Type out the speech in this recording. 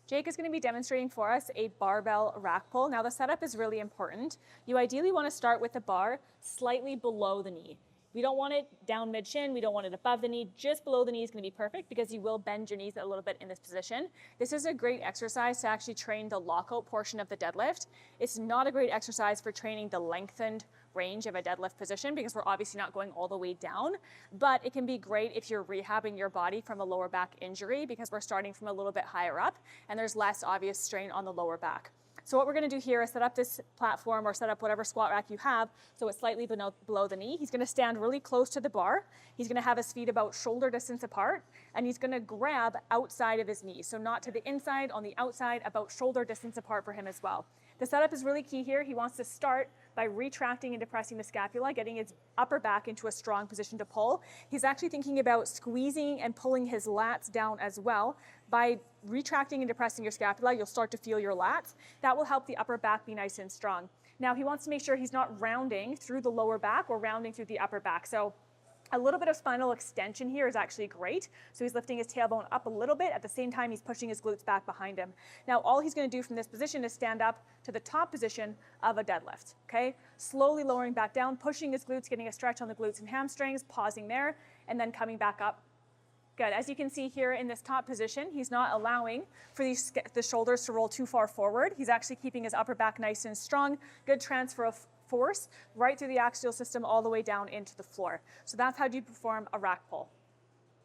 Jake is going to be demonstrating for us a barbell rack pull. Now the setup is really important. You ideally want to start with the bar slightly below the knee. We don't want it down mid-shin, we don't want it above the knee, just below the knee is going to be perfect because you will bend your knees a little bit in this position. This is a great exercise to actually train the lockout portion of the deadlift. It's not a great exercise for training the lengthened range of a deadlift position because we're obviously not going all the way down, but it can be great if you're rehabbing your body from a lower back injury because we're starting from a little bit higher up and there's less obvious strain on the lower back. So what we're going to do here is set up this platform or set up whatever squat rack you have so it's slightly below the knee. He's going to stand really close to the bar. He's going to have his feet about shoulder distance apart and he's going to grab outside of his knees. So not to the inside, on the outside, about shoulder distance apart for him as well. The setup is really key here. He wants to start by retracting and depressing the scapula, getting his upper back into a strong position to pull. He's actually thinking about squeezing and pulling his lats down as well. By retracting and depressing your scapula, you'll start to feel your lats. That will help the upper back be nice and strong. Now, he wants to make sure he's not rounding through the lower back or rounding through the upper back. So a little bit of spinal extension here is actually great. So he's lifting his tailbone up a little bit. At the same time, he's pushing his glutes back behind him. Now, all he's going to do from this position is stand up to the top position of a deadlift, okay? Slowly lowering back down, pushing his glutes, getting a stretch on the glutes and hamstrings, pausing there, and then coming back up. Good. As you can see here in this top position, he's not allowing for the shoulders to roll too far forward. He's actually keeping his upper back nice and strong. Good transfer of force right through the axial system all the way down into the floor. So that's how you perform a rack pull.